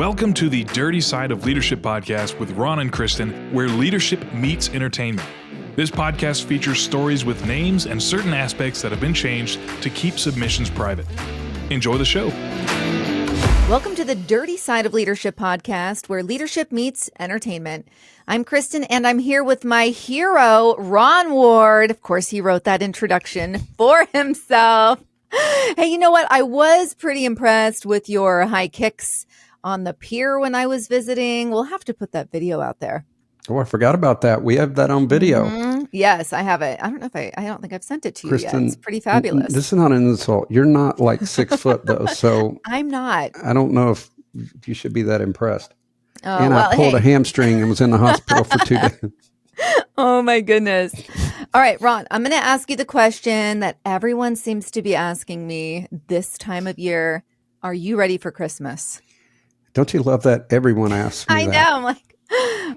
Welcome to the Dirty Side of Leadership podcast with Ron and Kristin, where leadership meets entertainment. This podcast features stories with names and certain aspects that have been changed to keep submissions private. Enjoy the show. Welcome to the Dirty Side of Leadership podcast, where leadership meets entertainment. I'm Kristin, and I'm here with my hero, Ron Ward. Of course, he wrote that introduction for himself. Hey, you know what? I was pretty impressed with your high kicks on the pier when I was visiting. We'll have to put that video out there. Oh, I forgot about that. We have that on video. Mm-hmm. Yes, I have it. I don't know if I don't think I've sent it to you Kristin, yet. It's pretty fabulous. This is not an insult. You're not like 6 foot though. So I'm not. I don't know if you should be that impressed. Oh, and I pulled a hamstring and was in the hospital for 2 days. Oh my goodness. All right, Ron, I'm going to ask you the question that everyone seems to be asking me this time of year. Are you ready for Christmas? Don't you love that everyone asks me that? I know. I'm like,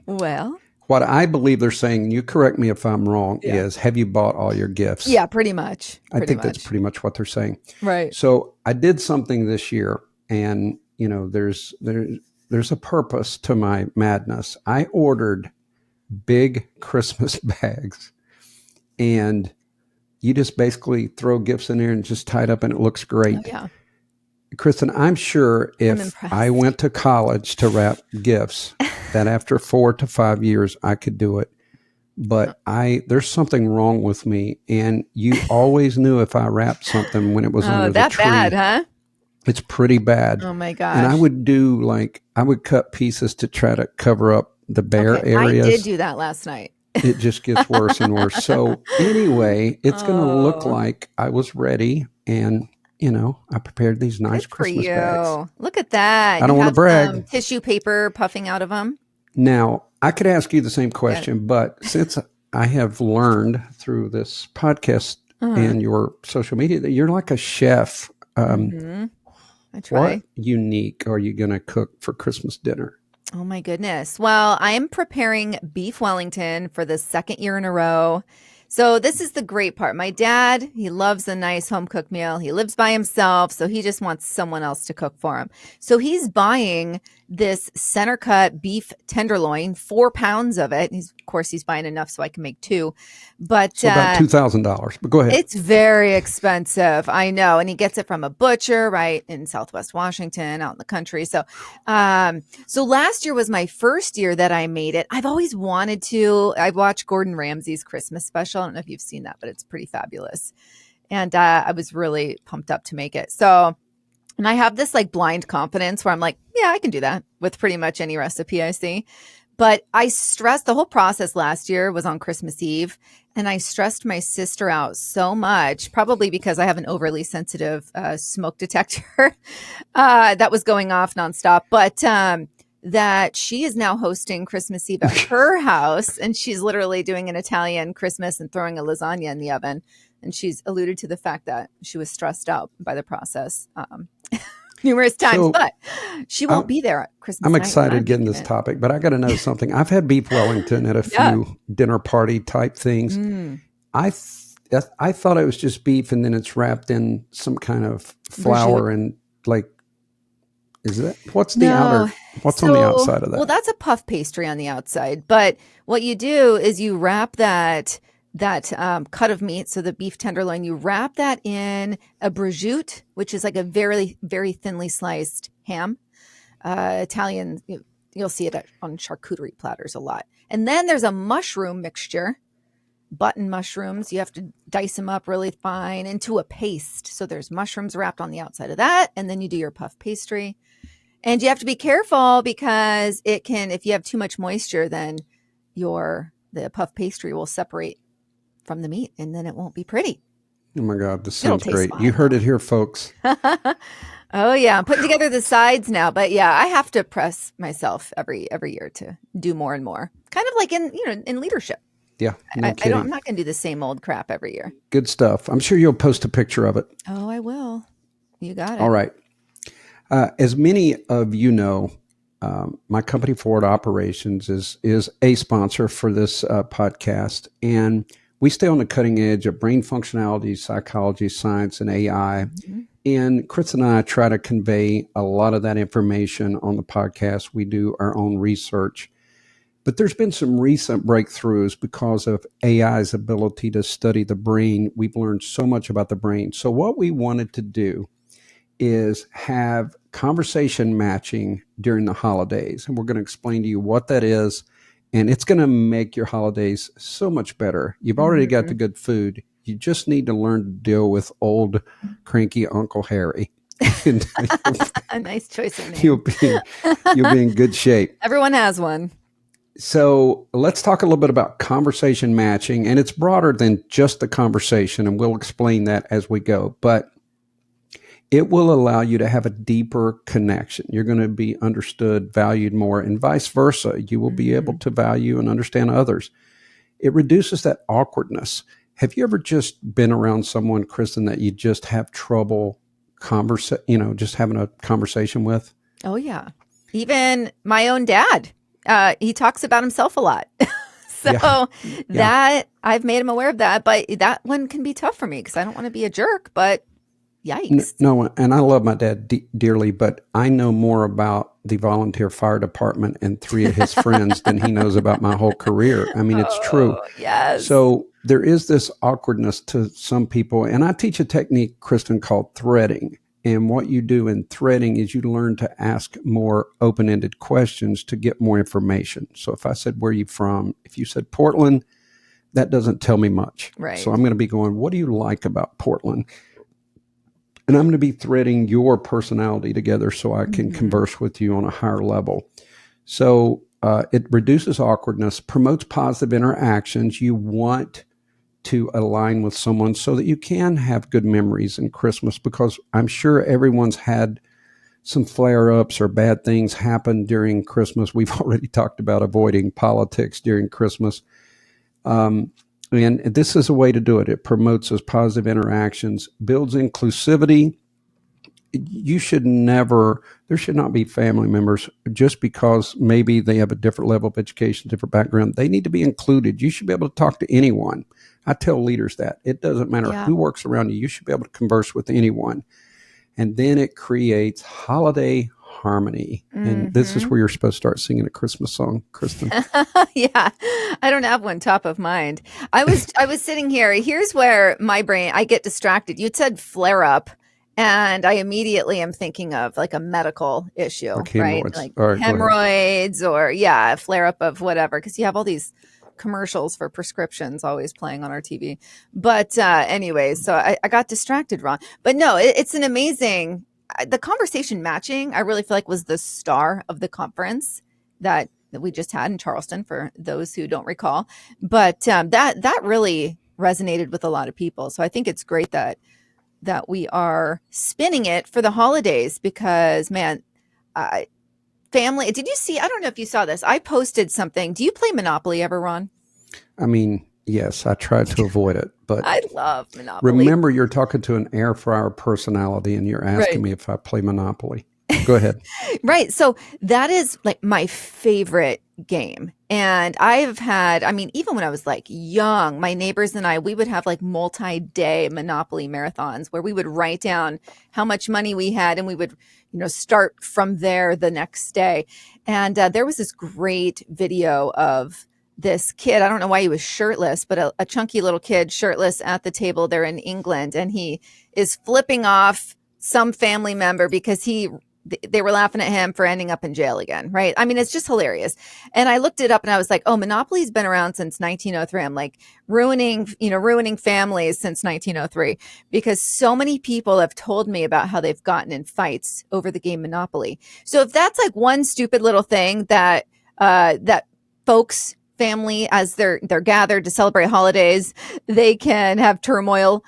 well. What I believe they're saying, you correct me if I'm wrong, is have you bought all your gifts? Yeah, pretty much. I think that's pretty much what they're saying. Right. So I did something this year, and you know, there's a purpose to my madness. I ordered big Christmas bags, and you just basically throw gifts in there and just tie it up, and it looks great. Oh, yeah. Kristin, I'm sure if I went to college to wrap gifts, that after 4 to 5 years, I could do it. But there's something wrong with me. And you always knew if I wrapped something when it was under the tree. That bad, huh? It's pretty bad. Oh my gosh. And I would cut pieces to try to cover up the bare areas. I did do that last night. It just gets worse and worse. So anyway, it's going to look like I was ready, and you know, I prepared these nice Christmas bags. Look at that. I don't want to brag. Tissue paper puffing out of them. Now, I could ask you the same question, but since I have learned through this podcast and your social media that you're like a chef, I try. What unique are you going to cook for Christmas dinner? Oh my goodness. Well, I am preparing beef Wellington for the second year in a row. So this is the great part. My dad, he loves a nice home cooked meal. He lives by himself, so he just wants someone else to cook for him. So he's buying this center cut beef tenderloin, 4 pounds of it. Of course, he's buying enough so I can make 2. But so about $2,000. But go ahead. It's very expensive. I know. And he gets it from a butcher right in Southwest Washington, out in the country. So so last year was my first year that I made it. I've always wanted to. I watched Gordon Ramsay's Christmas special. I don't know if you've seen that, but it's pretty fabulous. And I was really pumped up to make it. So, and I have this like blind confidence where I'm like, yeah, I can do that with pretty much any recipe I see. But I stressed, the whole process last year was on Christmas Eve, and I stressed my sister out so much, probably because I have an overly sensitive smoke detector that was going off nonstop. But that she is now hosting Christmas Eve at her house, and she's literally doing an Italian Christmas and throwing a lasagna in the oven. And she's alluded to the fact that she was stressed out by the process numerous times, but she won't be there at Christmas I'm night excited getting this topic, but I got to know something. I've had beef Wellington at a few dinner party type things. I thought it was just beef, and then it's wrapped in some kind of flour and like, is that what's the outer? What's on the outside of that? Well, that's a puff pastry on the outside. But what you do is you wrap that cut of meat, so the beef tenderloin, you wrap that in a prosciutto, which is like a very, very thinly sliced ham. Italian, you'll see it on charcuterie platters a lot. And then there's a mushroom mixture, button mushrooms. You have to dice them up really fine into a paste. So there's mushrooms wrapped on the outside of that. And then you do your puff pastry. And you have to be careful because it can, if you have too much moisture, then the puff pastry will separate from the meat, and then it won't be pretty. Oh my God, this sounds great. You heard it here, folks. Oh yeah, I'm putting together the sides now, but yeah, I have to press myself every year to do more and more. Kind of like in leadership. Yeah, I'm not going to do the same old crap every year. Good stuff. I'm sure you'll post a picture of it. Oh, I will. You got it. All right. As many of you know, my company, Forward Operations, is a sponsor for this podcast, and we stay on the cutting edge of brain functionality, psychology, science, and AI. Mm-hmm. And Chris and I try to convey a lot of that information on the podcast. We do our own research. But there's been some recent breakthroughs because of AI's ability to study the brain. We've learned so much about the brain. So what we wanted to do is have conversation matching during the holidays. And we're going to explain to you what that is. And it's going to make your holidays so much better. You've already got the good food. You just need to learn to deal with old, cranky Uncle Harry. A nice choice of name. You'll be in good shape. Everyone has one. So let's talk a little bit about conversation matching. And it's broader than just the conversation. And we'll explain that as we go. But it will allow you to have a deeper connection. You're going to be understood, valued more, and vice versa. You will be able to value and understand others. It reduces that awkwardness. Have you ever just been around someone, Kristin, that you just have trouble just having a conversation with? Oh, yeah. Even my own dad. He talks about himself a lot. That I've made him aware of that. But that one can be tough for me because I don't want to be a jerk. But yikes. No, and I love my dad dearly, but I know more about the volunteer fire department and 3 of his friends than he knows about my whole career. I mean, it's true. Yes. So there is this awkwardness to some people. And I teach a technique, Kristin, called threading. And what you do in threading is you learn to ask more open-ended questions to get more information. So if I said, where are you from? If you said Portland, that doesn't tell me much. Right. So I'm going to be going, what do you like about Portland? And I'm going to be threading your personality together so I can converse with you on a higher level. So it reduces awkwardness, promotes positive interactions. You want to align with someone so that you can have good memories in Christmas, because I'm sure everyone's had some flare-ups or bad things happen during Christmas. We've already talked about avoiding politics during Christmas. And this is a way to do it. It promotes those positive interactions, builds inclusivity. There should not be family members just because maybe they have a different level of education, different background. They need to be included. You should be able to talk to anyone. I tell leaders that. It doesn't matter who works around you. You should be able to converse with anyone. And then it creates holiday harmony. And this is where you're supposed to start singing a Christmas song, Kristin. Yeah. I don't have one top of mind. I was sitting here. Here's where I get distracted. You said flare up. And I immediately am thinking of like a medical issue, like right? Hemorrhoids. Like Right, hemorrhoids or a flare up of whatever. Because you have all these commercials for prescriptions always playing on our TV. But anyways, so I got distracted, Ron. But no, it's an amazing, the conversation matching, I really feel like was the star of the conference that we just had in Charleston for those who don't recall. But that really resonated with a lot of people. So I think it's great that we are spinning it for the holidays because, man, family. Did you see? I don't know if you saw this. I posted something. Do you play Monopoly ever, Ron? I mean, yes, I try to avoid it, but I love Monopoly. Remember, you're talking to an air fryer personality and you're asking me if I play Monopoly. Go ahead. Right. So that is like my favorite game. And I've had, even when I was like young, my neighbors and we would have like multi-day Monopoly marathons where we would write down how much money we had and we would, start from there the next day. And there was this great video of this kid. I don't know why he was shirtless, but a chunky little kid shirtless at the table there in England. And he is flipping off some family member because they were laughing at him for ending up in jail again, right? I mean, it's just hilarious. And I looked it up and I was like, oh, Monopoly's been around since 1903. I'm like ruining families since 1903 because so many people have told me about how they've gotten in fights over the game Monopoly. So if that's like one stupid little thing that folks family as they're gathered to celebrate holidays, they can have turmoil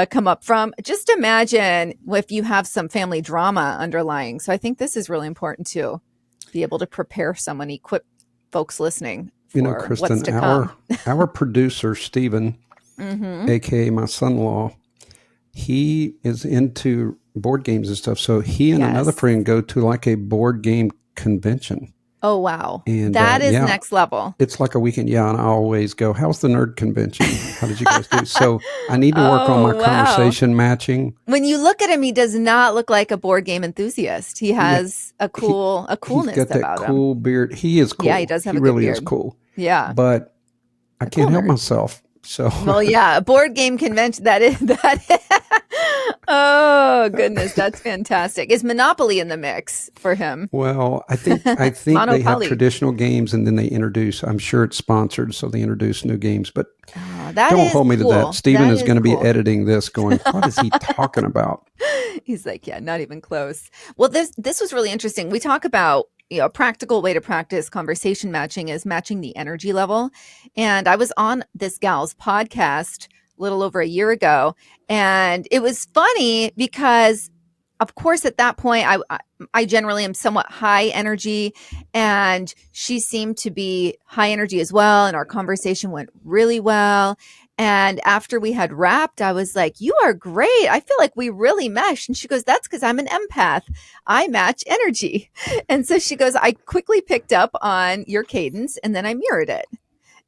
come up from. Just imagine if you have some family drama underlying. So I think this is really important to be able to prepare someone, equip folks listening for Kristin, what's to come. our producer, Stephen, aka my son-in-law, he is into board games and stuff. So he and another friend go to like a board game convention. Oh, wow. And That is next level. it's like a weekend. Yeah. And I always go, how's the nerd convention? How did you guys do? So I need to work on my conversation matching. When you look at him, he does not look like a board game enthusiast. He has a coolness he's got that about cool him. beard. He is cool. Yeah, he does have a really good beard. is cool. Yeah. But I can't help myself. So well, yeah, a board game convention. Oh goodness, that's fantastic. Is Monopoly in the mix for him? Well, I think they have traditional games, and then they introduce. I'm sure it's sponsored, so they introduce new games. But don't hold me to that. Stephen is going to be editing this, going, "What is he talking about?" He's like, "Yeah, not even close." Well, this was really interesting. We talk about a practical way to practice conversation matching is matching the energy level. And I was on this gal's podcast a little over a year ago, and it was funny because, of course, at that point, I generally am somewhat high energy, and she seemed to be high energy as well. And our conversation went really well. And after we had wrapped, I was like, "You are great. I feel like we really meshed." And she goes, "That's because I'm an empath. I match energy." And so she goes, "I quickly picked up on your cadence and then I mirrored it."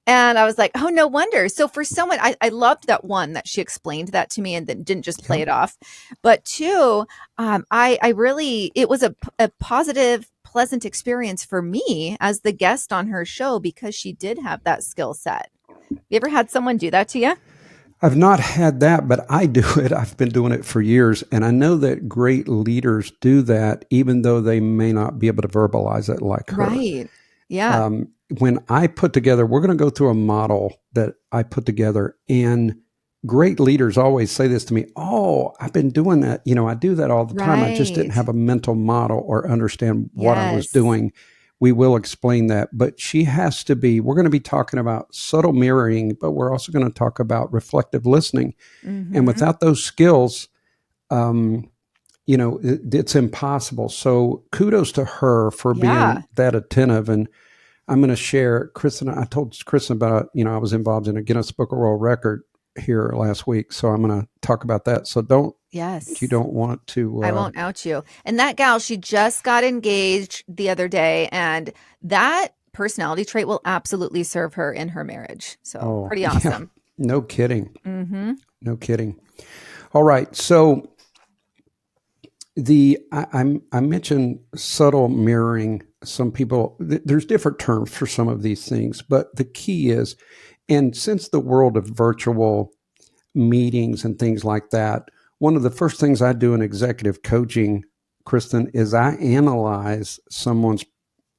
And I was like, "Oh, no wonder." So for someone, I loved that one that she explained that to me and then didn't just play it off. But two, I really, it was a positive, pleasant experience for me as the guest on her show because she did have that skill set. You ever had someone do that to you? I've not had that, but I do it. I've been doing it for years. And I know that great leaders do that, even though they may not be able to verbalize it like her. Right. Yeah. When I put together, we're going to go through a model that I put together, and great leaders always say this to me, "Oh, I've been doing that. I do that all the time. I just didn't have a mental model or understand what I was doing." We will explain that, but we're going to be talking about subtle mirroring, but we're also going to talk about reflective listening. Mm-hmm. And without those skills, it's impossible. So kudos to her for being that attentive. And I'm going to share, Kristin, I told Kristin about, I was involved in a Guinness World Record here last week. So I'm going to talk about that. So you don't want to. I won't out you. And that gal, she just got engaged the other day, and that personality trait will absolutely serve her in her marriage. So pretty awesome. Yeah. No kidding. Mm-hmm. No kidding. All right. So I mentioned subtle mirroring. Some people, there's different terms for some of these things, but the key is, and since the world of virtual meetings and things like that, one of the first things I do in executive coaching, Kristin, is I analyze someone's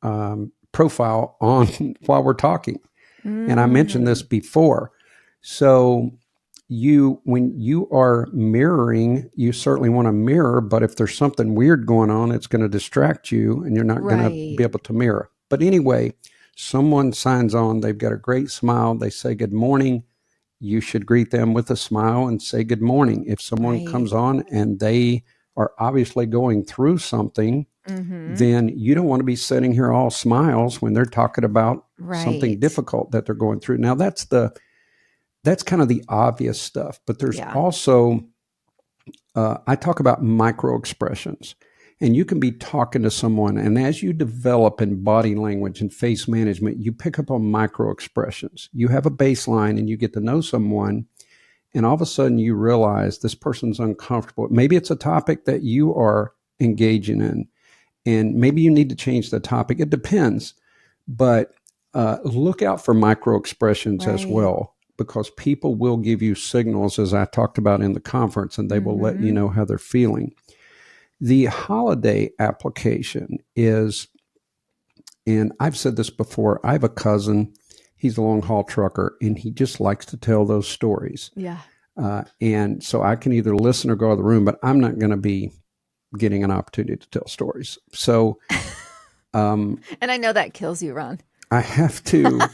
profile while we're talking. Mm. And I mentioned this before. So when you are mirroring, you certainly want to mirror, but if there's something weird going on, it's going to distract you and you're not going to be able to mirror. But anyway, someone signs on, they've got a great smile, they say good morning. You should greet them with a smile and say good morning. If someone comes on and they are obviously going through something, then you don't want to be sitting here all smiles when they're talking about something difficult that they're going through. Now that's kind of the obvious stuff, but there's also, I talk about micro expressions. And you can be talking to someone, and as you develop in body language and face management, you pick up on micro expressions. You have a baseline and you get to know someone, and all of a sudden you realize this person's uncomfortable. Maybe it's a topic that you are engaging in, and maybe you need to change the topic. It depends, but look out for micro expressions as well, because people will give you signals, as I talked about in the conference, and they will let you know how they're feeling. The holiday application is, and I've said this before, I have a cousin, he's a long haul trucker, and he just likes to tell those stories. Yeah. And so I can either listen or go out of the room, but I'm not going to be getting an opportunity to tell stories. So, and I know that kills you, Ron. I have to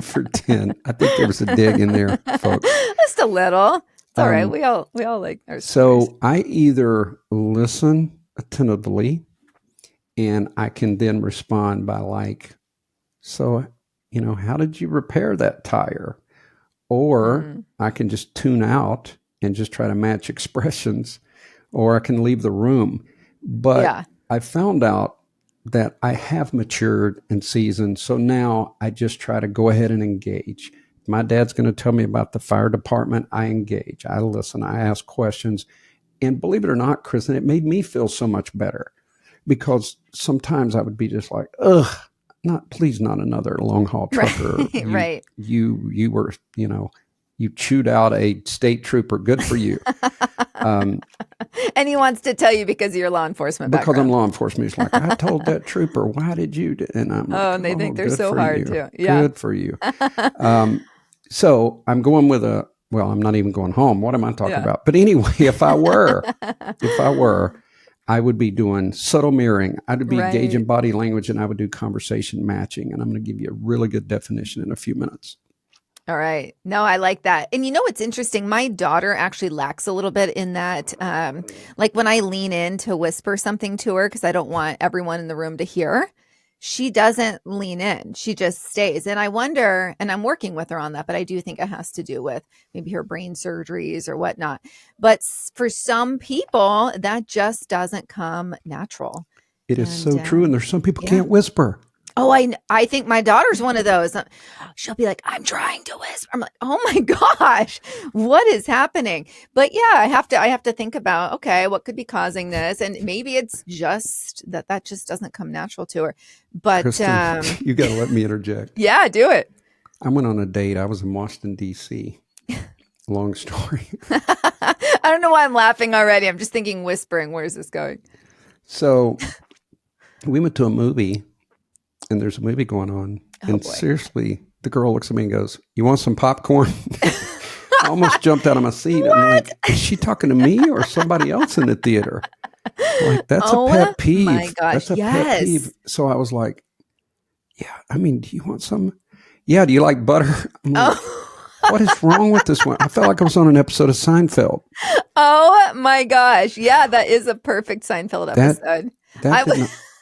pretend. I think there was a dig in there, folks. Just a little. It's all right. We all like our stories. So I either listen attentively, and I can then respond by like, "So, how did you repair that tire?" Or I can just tune out and just try to match expressions, or I can leave the room. But I found out that I have matured and seasoned. So now I just try to go ahead and engage. My dad's going to tell me about the fire department. I engage. I listen. I ask questions. And believe it or not, Kristin, it made me feel so much better because sometimes I would be just like, ugh, please not another long haul trucker. Right. You were, you chewed out a state trooper. Good for you. And he wants to tell you because of your law enforcement background. Because I'm law enforcement. He's like, I told that trooper, why did you do? And I'm like, and they think they're so hard you. too. Yeah. Good for you. So I'm going with I'm not even going home. What am I talking about? But anyway, if I were, I would be doing subtle mirroring. I would be engaging body language, and I would do conversation matching. And I'm going to give you a really good definition in a few minutes. All right. No, I like that. And what's interesting? My daughter actually lacks a little bit in that. Like when I lean in to whisper something to her, because I don't want everyone in the room to hear, she doesn't lean in. She just stays. And I wonder, and I'm working with her on that, but I do think it has to do with maybe her brain surgeries or whatnot. But for some people, that just doesn't come natural. It is so true. And there's some people can't whisper. Oh, I think my daughter's one of those. She'll be like, I'm trying to whisper. I'm like, oh my gosh, what is happening? But yeah, I have to think about, okay, what could be causing this? And maybe it's just that just doesn't come natural to her. But Kristin, you got to let me interject. Yeah, do it. I went on a date. I was in Washington, D.C. Long story. I don't know why I'm laughing already. I'm just thinking whispering. Where's this going? So we went to a movie. And there's a movie going on. Seriously, the girl looks at me and goes, you want some popcorn? I almost jumped out of my seat. I'm like, is she talking to me or somebody else in the theater? Like, that's a pet peeve. My gosh, that's a pet peeve. So I was like, do you want some? Yeah, do you like butter? I'm like, what is wrong with this one? I felt like I was on an episode of Seinfeld. Oh my gosh. Yeah, that is a perfect Seinfeld episode.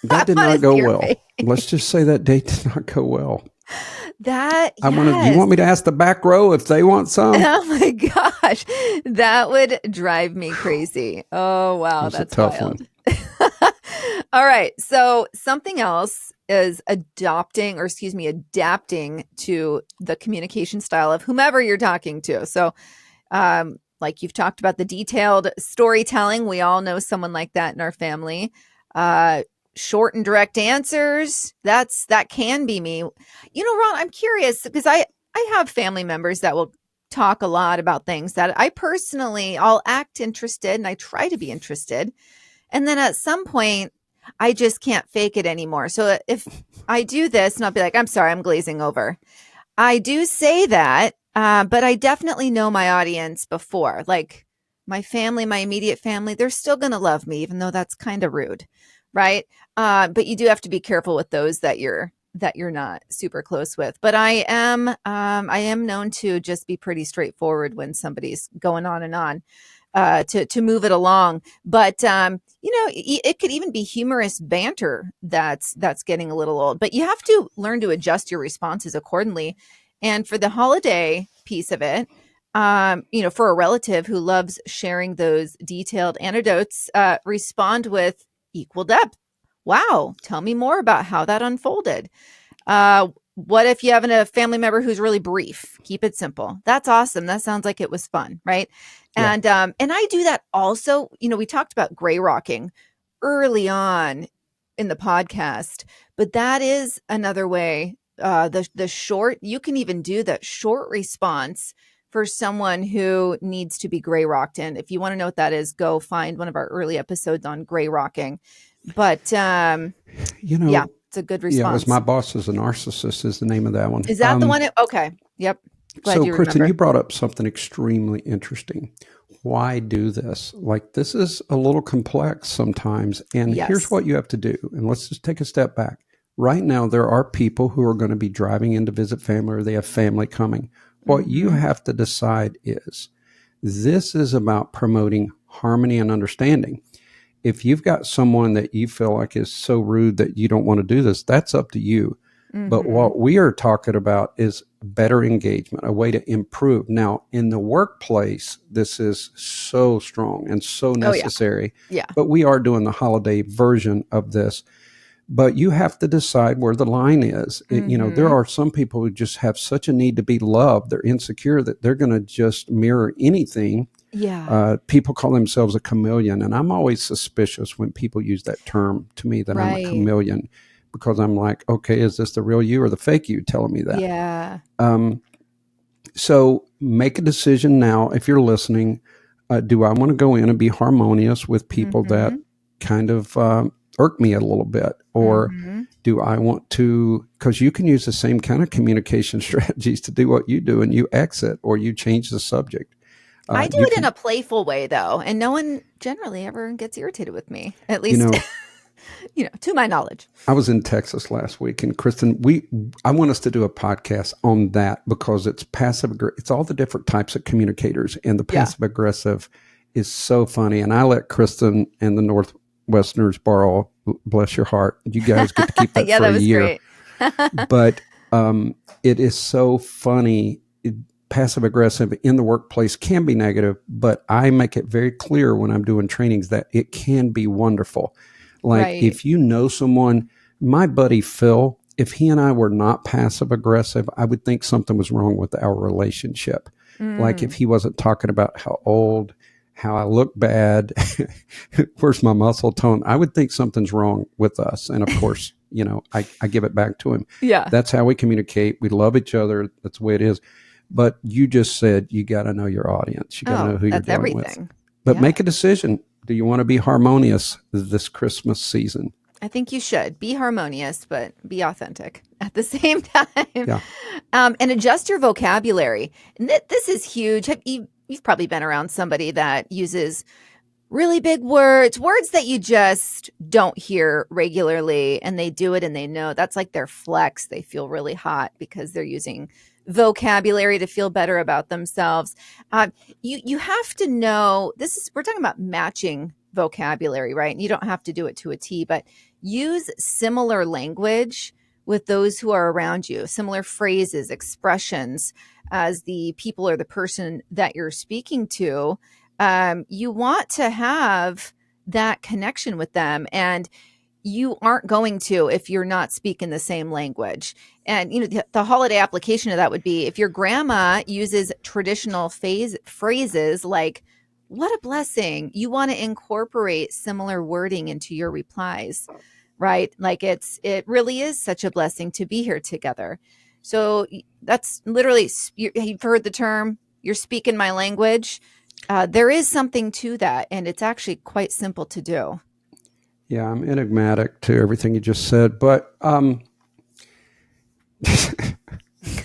That did not go well. Let's just say that date did not go well. Do you want me to ask the back row if they want some? Oh my gosh. That would drive me crazy. Oh, wow. That's a tough wild one. All right. So something else is adapting to the communication style of whomever you're talking to. So, like you've talked about the detailed storytelling. We all know someone like that in our family. Short and direct answers. That can be me. Ron, I'm curious because I have family members that will talk a lot about things that I'll act interested and I try to be interested. And then at some point I just can't fake it anymore. So if I do this and I'll be like, I'm sorry, I'm glazing over. I do say that, but I definitely know my audience before. Like my family, my immediate family, they're still going to love me, even though that's kind of rude. Right. But you do have to be careful with those that you're not super close with. But I am known to just be pretty straightforward when somebody's going on and on, to move it along. But, it could even be humorous banter that's getting a little old, but you have to learn to adjust your responses accordingly. And for the holiday piece of it, for a relative who loves sharing those detailed anecdotes, respond with equal depth. Wow. Tell me more about how that unfolded. What if you have a family member who's really brief? Keep it simple. That's awesome. That sounds like it was fun. Right. Yeah. And I do that also. We talked about gray rocking early on in the podcast, but that is another way. The short, you can even do the short response for someone who needs to be gray rocked. And if you want to know what that is, go find one of our early episodes on gray rocking. But, it's a good response. Yeah, it was My Boss is a Narcissist is the name of that one. Is that the one? Okay. Yep. Glad so, you Kristin, remember. you brought up something extremely interesting. Why do this? Like, this is a little complex sometimes. And here's what you have to do. And let's just take a step back. Right now, there are people who are going to be driving in to visit family or they have family coming. What you have to decide is this is about promoting harmony and understanding. If you've got someone that you feel like is so rude that you don't want to do this, that's up to you. But what we are talking about is better engagement, a way to improve. Now, in the workplace, this is so strong and so necessary. Yeah. But we are doing the holiday version of this. But you have to decide where the line is. There are some people who just have such a need to be loved. They're insecure that they're going to just mirror anything. Yeah. People call themselves a chameleon. And I'm always suspicious when people use that term to me, that I'm a chameleon, because I'm like, okay, is this the real you or the fake you telling me that? Yeah. So make a decision now. If you're listening, do I want to go in and be harmonious with people that kind of irk me a little bit? Or do I want to, because you can use the same kind of communication strategies to do what you do, and you exit or you change the subject. I do it in a playful way, though, and no one generally ever gets irritated with me, at least, to my knowledge. I was in Texas last week, and Kristin, I want us to do a podcast on that, because it's it's all the different types of communicators, and the passive aggressive is so funny. And I let Kristin and the Northwesterners borrow, bless your heart. You guys get to keep that for a year. But it is so funny. Passive aggressive in the workplace can be negative, but I make it very clear when I'm doing trainings that it can be wonderful. Like if you know someone, my buddy Phil, if he and I were not passive aggressive, I would think something was wrong with our relationship. Like if he wasn't talking about how old, how I look bad, where's my muscle tone, I would think something's wrong with us. And of course, I give it back to him. Yeah. That's how we communicate. We love each other. That's the way it is. But you just said you got to know your audience. You got to know who you're dealing with. But make a decision. Do you want to be harmonious this Christmas season? I think you should be harmonious, but be authentic at the same time. Yeah. And adjust your vocabulary. And this is huge. You've probably been around somebody that uses really big words that you just don't hear regularly, and they do it and they know that's like their flex. They feel really hot because they're using vocabulary to feel better about themselves. You have to know, we're talking about matching vocabulary, right? And you don't have to do it to a T, but use similar language with those who are around you, similar phrases, expressions as the people or the person that you're speaking to. You want to have that connection with them, and you aren't going to if you're not speaking the same language. And the holiday application of that would be if your grandma uses traditional phrases like "what a blessing," you want to incorporate similar wording into your replies, right? Like it really is such a blessing to be here together. So that's literally, you've heard the term, you're speaking my language. There is something to that, and it's actually quite simple to do. Yeah, I'm enigmatic to everything you just said, but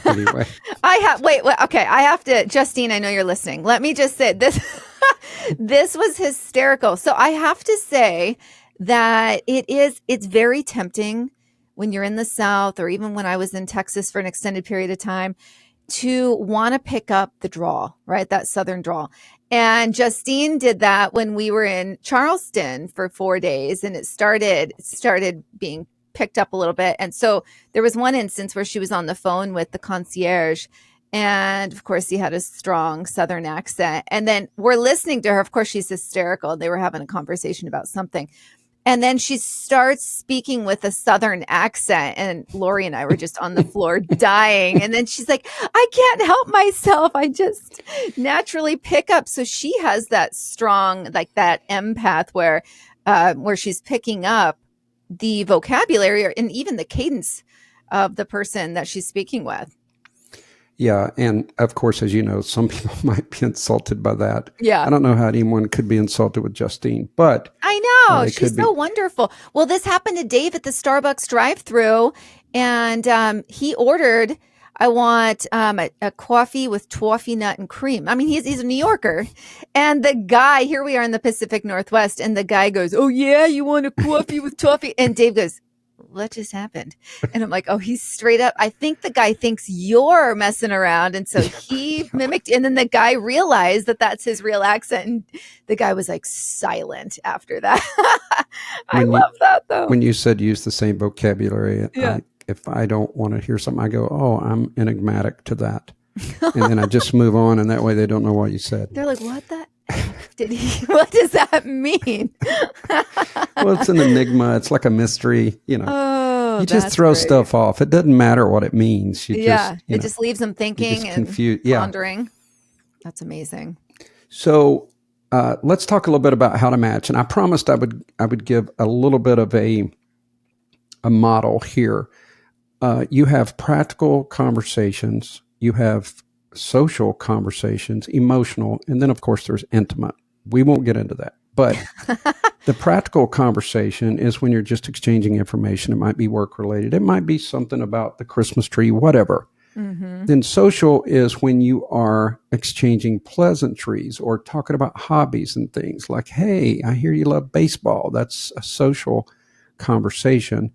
anyway. I have to, Justine, I know you're listening. Let me just say this. This was hysterical. So I have to say that it's very tempting when you're in the South, or even when I was in Texas for an extended period of time, to want to pick up the drawl, right? That Southern drawl. And Justine did that when we were in Charleston for 4 days, and it started being picked up a little bit. And so there was one instance where she was on the phone with the concierge, and of course he had a strong Southern accent. And then we're listening to her. Of course, she's hysterical. They were having a conversation about something. And then she starts speaking with a Southern accent, and Lori and I were just on the floor dying. And then she's like, I can't help myself. I just naturally pick up. So she has that strong, like that empath where she's picking up the vocabulary and even the cadence of the person that she's speaking with. Yeah. And of course, as you know, some people might be insulted by that. Yeah. I don't know how anyone could be insulted with Justine, but I know she's so wonderful. Well, this happened to Dave at the Starbucks drive-thru, and he ordered, I want a coffee with toffee nut and cream. I mean, he's a New Yorker. And the guy, here we are in the Pacific Northwest, and the guy goes, oh yeah, you want a coffee with toffee? And Dave goes, what just happened? And I'm like, oh, he's straight up. I think the guy thinks you're messing around. And so he mimicked, and then the guy realized that that's his real accent. And the guy was like silent after that. I love that though. When you said use the same vocabulary, if I don't want to hear something, I go, oh, I'm enigmatic to that. And then I just move on, and that way they don't know what you said. They're like, what that? What does that mean? Well, it's an enigma. It's like a mystery, Oh, You just that's throw great. stuff off. It doesn't matter what it means. You Yeah, just, it just leaves them thinking and confused. Yeah. pondering. That's amazing. So let's talk a little bit about how to match. And I promised I would give a little bit of a model here. You have practical conversations. You have social conversations, emotional, and then of course there's intimate. We won't get into that. But the practical conversation is when you're just exchanging information. It might be work related. It might be something about the Christmas tree, whatever. Mm-hmm. Then social is when you are exchanging pleasantries or talking about hobbies and things like, hey, I hear you love baseball. That's a social conversation.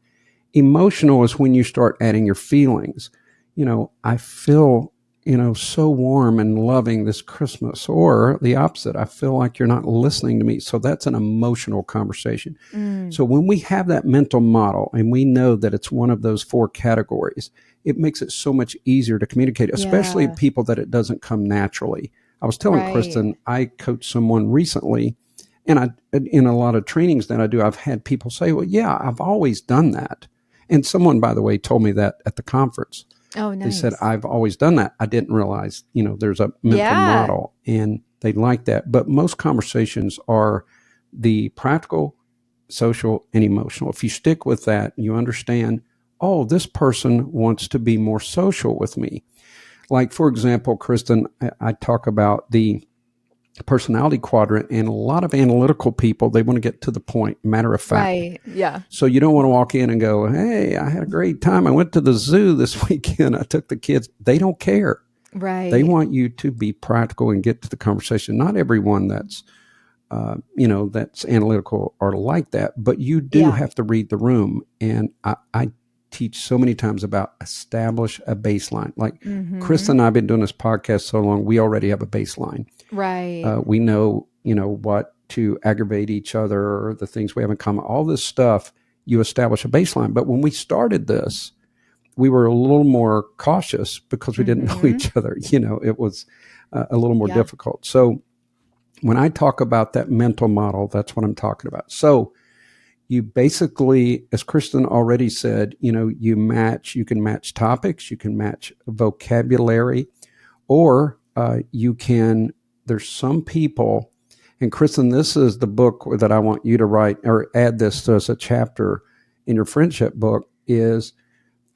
Emotional is when you start adding your feelings. I feel, so warm and loving this Christmas, or the opposite. I feel like you're not listening to me. So that's an emotional conversation. So when we have that mental model and we know that it's one of those 4 categories, it makes it so much easier to communicate, especially people that it doesn't come naturally. I was telling Kristin, I coached someone recently, and in a lot of trainings that I do, I've had people say, well, yeah, I've always done that. And someone, by the way, told me that at the conference. Oh, nice. They said, I've always done that. I didn't realize, there's a mental model, and they like that. But most conversations are the practical, social, and emotional. If you stick with that, you understand, oh, this person wants to be more social with me. Like, for example, Kristin, I talk about the personality quadrant, and a lot of analytical people, they want to get to the point, matter of fact. Right. Yeah. So you don't want to walk in and go, hey, I had a great time. I went to the zoo this weekend. I took the kids. They don't care. Right. They want you to be practical and get to the conversation. Not everyone that's, that's analytical are like that, but you do have to read the room. And I teach so many times about establish a baseline. Like Kristin and I have been doing this podcast so long, we already have a baseline. Right. We know, what to aggravate each other or the things we have in common. All this stuff, you establish a baseline. But when we started this, we were a little more cautious because we didn't know each other. It was a little more difficult. So when I talk about that mental model, that's what I'm talking about. So you basically, as Kristin already said, you can match topics, you can match vocabulary, or there's some people, and Kristin, this is the book that I want you to write or add this as a chapter in your friendship book, is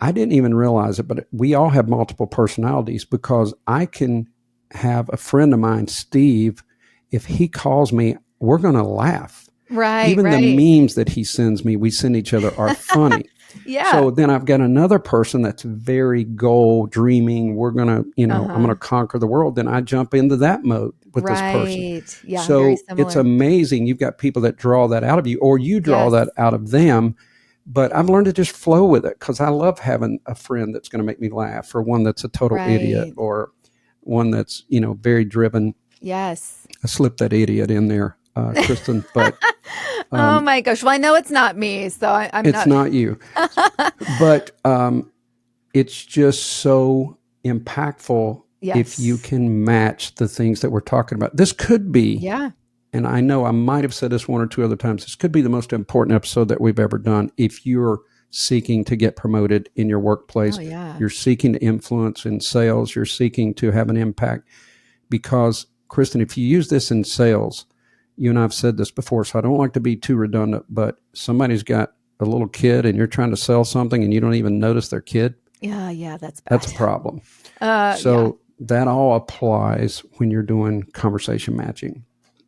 I didn't even realize it, but we all have multiple personalities, because I can have a friend of mine, Steve, if he calls me, we're going to laugh. Right. Even the memes that he sends me, we send each other, are funny. Yeah. So then I've got another person that's very goal dreaming. We're going to, I'm going to conquer the world. Then I jump into that mode with this person. Yeah. So very similar. it's amazing. You've got people that draw that out of you, or you draw that out of them. But I've learned to just flow with it, because I love having a friend that's going to make me laugh, or one that's a total idiot, or one that's, very driven. Yes. I slipped that idiot in there, Kristin, but oh my gosh. Well, I know it's not me, so I'm it's not you, but it's just so impactful if you can match the things that we're talking about. This could be, and I know I might have said this 1 or 2 other times, this could be the most important episode that we've ever done. If you're seeking to get promoted in your workplace, you're seeking to influence in sales, you're seeking to have an impact, because Kristin, if you use this in sales, you and I have said this before, so I don't like to be too redundant, but somebody's got a little kid and you're trying to sell something and you don't even notice their kid. Yeah, that's bad. That's a problem. That all applies when you're doing conversation matching.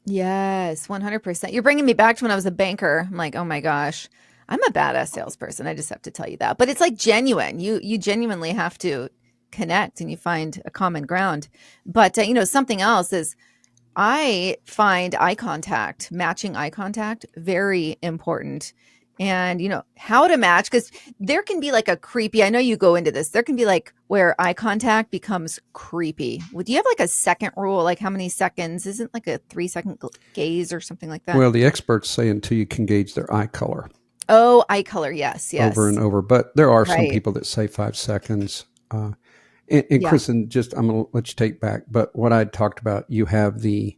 Yes, 100%. You're bringing me back to when I was a banker. I'm like, oh my gosh, I'm a badass salesperson. I just have to tell you that. But it's like genuine. You genuinely have to connect and you find a common ground. But, something else is, I find matching eye contact very important. And, how to match, because there can be like a creepy, I know you go into this, there can be like where eye contact becomes creepy. Do you have like a second rule? Like how many seconds? Isn't like a 3-second gaze or something like that? Well, the experts say until you can gauge their eye color. Oh, eye color. Yes. Over and over. But there are some people that say 5 seconds. And Kristin, I'm going to let you take back. But what I talked about, you have the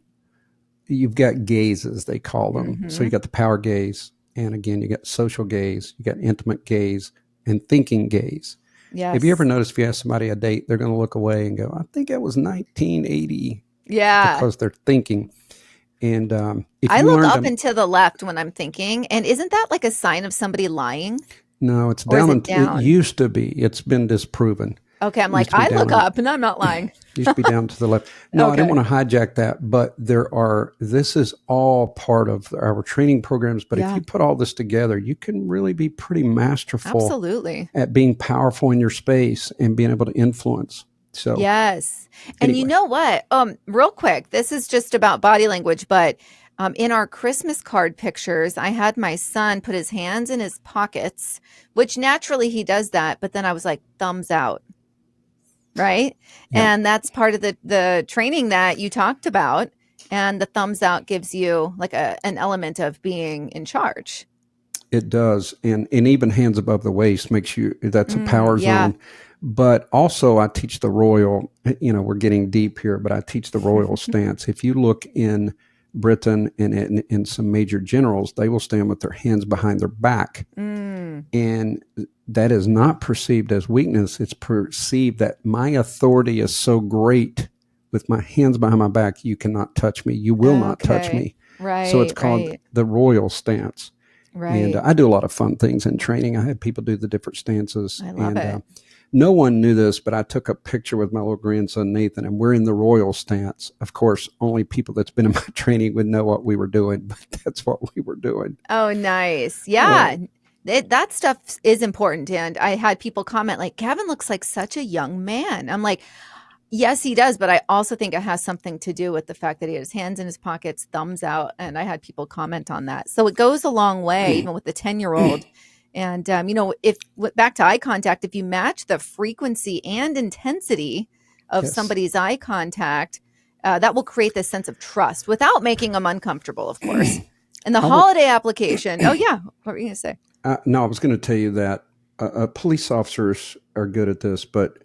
you've got gazes, they call them. So you got the power gaze. And again, you got social gaze, you got intimate gaze, and thinking gaze. Yes. Have you ever noticed if you ask somebody a date, they're going to look away and go, I think it was 1980. Yeah. Because they're thinking. And if I you look learn up and to the left when I'm thinking. And isn't that like a sign of somebody lying? No, it's Or is down. it down? It used to be. It's been disproven. Okay, I'm It used like, to be I look down. up and I'm not lying. It used to be down to the left. No, I Okay. didn't want to hijack that, but this is all part of our training programs. But if you put all this together, you can really be pretty masterful Absolutely. at being powerful in your space and being able to influence. So Yes. And you anyway. know what? Real quick, this is just about body language, but in our Christmas card pictures, I had my son put his hands in his pockets, which naturally he does that. But then I was like, thumbs out. Right. Yeah. And that's part of the training that you talked about. And the thumbs out gives you like an element of being in charge. It does. And even hands above the waist makes you, that's a power zone. But also I teach the royal, we're getting deep here, but I teach the royal stance. If you look in Britain and in some major generals, they will stand with their hands behind their back. And that is not perceived as weakness. It's perceived that my authority is so great with my hands behind my back, you cannot touch me. You will not touch me. Right. So it's called the royal stance. Right. And I do a lot of fun things in training. I have people do the different stances. I love it. No one knew this, but I took a picture with my little grandson, Nathan, and we're in the royal stance. Of course, only people that's been in my training would know what we were doing, but that's what we were doing. Oh, nice. Yeah. That stuff is important. And I had people comment like, Gavin looks like such a young man. I'm like, yes, he does. But I also think it has something to do with the fact that he has hands in his pockets, thumbs out. And I had people comment on that. So it goes a long way, even with the 10-year-old. And, if back to eye contact, if you match the frequency and intensity of somebody's eye contact, that will create this sense of trust without making them uncomfortable, of course. And the holiday application. Oh, yeah. What were you going to say? No, I was going to tell you that police officers are good at this, but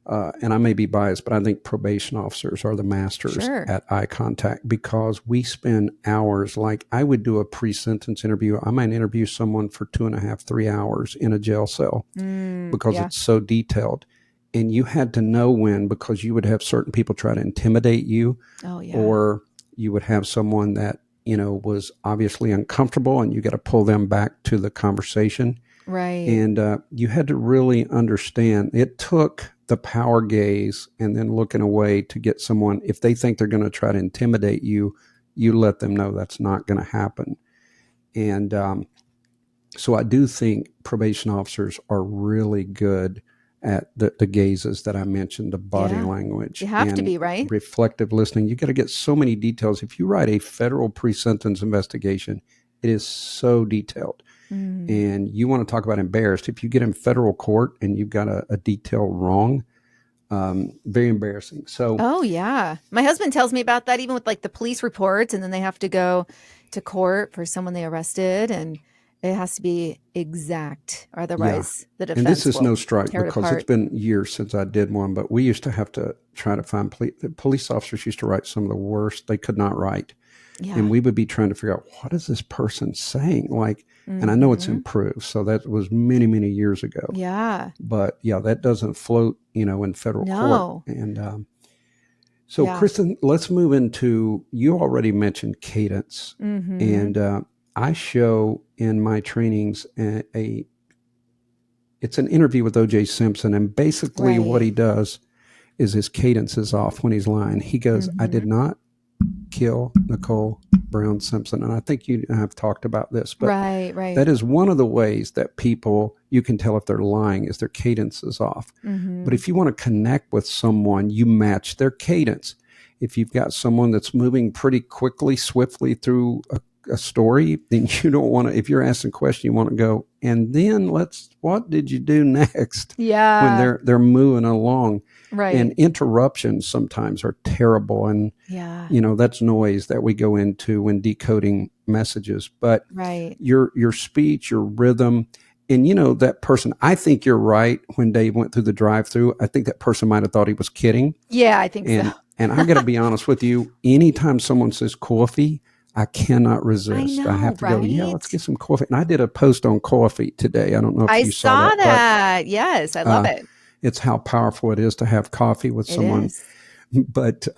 and I may be biased, but I think probation officers are the masters at eye contact because we spend hours. Like I would do a pre-sentence interview. I might interview someone for 2.5, 3 hours in a jail cell because it's so detailed. And you had to know when, because you would have certain people try to intimidate you, or you would have someone that, was obviously uncomfortable and you got to pull them back to the conversation. Right. And you had to really understand. It took the power gaze and then looking away to get someone, if they think they're going to try to intimidate you, you let them know that's not going to happen. And so I do think probation officers are really good at the gazes that I mentioned, the body language. You have to be, right? Reflective listening. You got to get so many details. If you write a federal pre-sentence investigation, it is so detailed. And you want to talk about embarrassed. If you get in federal court and you've got a detail wrong, very embarrassing. So, oh yeah, my husband tells me about that even with like the police reports, and then they have to go to court for someone they arrested, and it has to be exact, otherwise the defense. And this is will no strike tear it because apart. it's been years since I did one, but we used to have to try to find police officers used to write some of the worst. They could not write. And we would be trying to figure out, what is this person saying? Like, and I know it's improved. So that was many, many years ago. Yeah. But that doesn't float, in federal court. And so Kristin, let's move into, you already mentioned cadence. And I show in my trainings it's an interview with O.J. Simpson. And basically what he does is his cadence is off when he's lying. He goes, I did not kill Nicole Brown Simpson. And I think you have talked about this, but that is one of the ways that people, you can tell if they're lying, is their cadence is off. But if you want to connect with someone, you match their cadence. If you've got someone that's moving pretty quickly, swiftly through a story, then you don't want to, if you're asking a question, you want to go, and then what did you do next? When they're moving along. And interruptions sometimes are terrible. And, that's noise that we go into when decoding messages. But your speech, your rhythm, and, that person, I think you're right. When Dave went through the drive-through, I think that person might have thought he was kidding. Yeah, I think and, so. And I got to be honest with you, anytime someone says coffee, I cannot resist. I have to go, yeah, let's get some coffee. And I did a post on coffee today. I don't know if I you saw saw that. that. Yes, I love it. It's how powerful it is to have coffee with It someone. is. But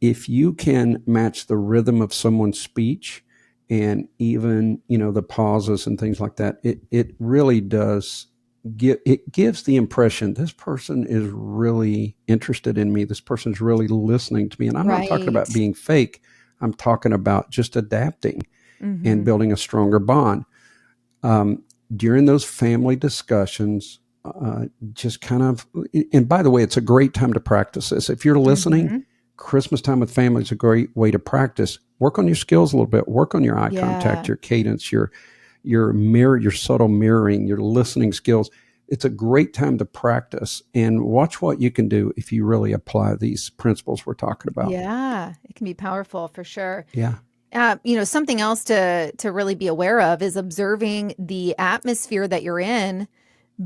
if you can match the rhythm of someone's speech and even, the pauses and things like that, it really does it gives the impression this person is really interested in me. This person's really listening to me. And I'm not talking about being fake. I'm talking about just adapting and building a stronger bond. During those family discussions, just kind of, and by the way, it's a great time to practice this. If you're listening, Christmas time with family is a great way to practice. Work on your skills a little bit. Work on your eye contact, your cadence, your mirror, your subtle mirroring, your listening skills. It's a great time to practice and watch what you can do if you really apply these principles we're talking about. Yeah, it can be powerful for sure. Yeah. Something else to really be aware of is observing the atmosphere that you're in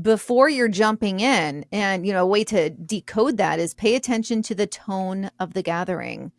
before you're jumping in. And, a way to decode that is pay attention to the tone of the gathering.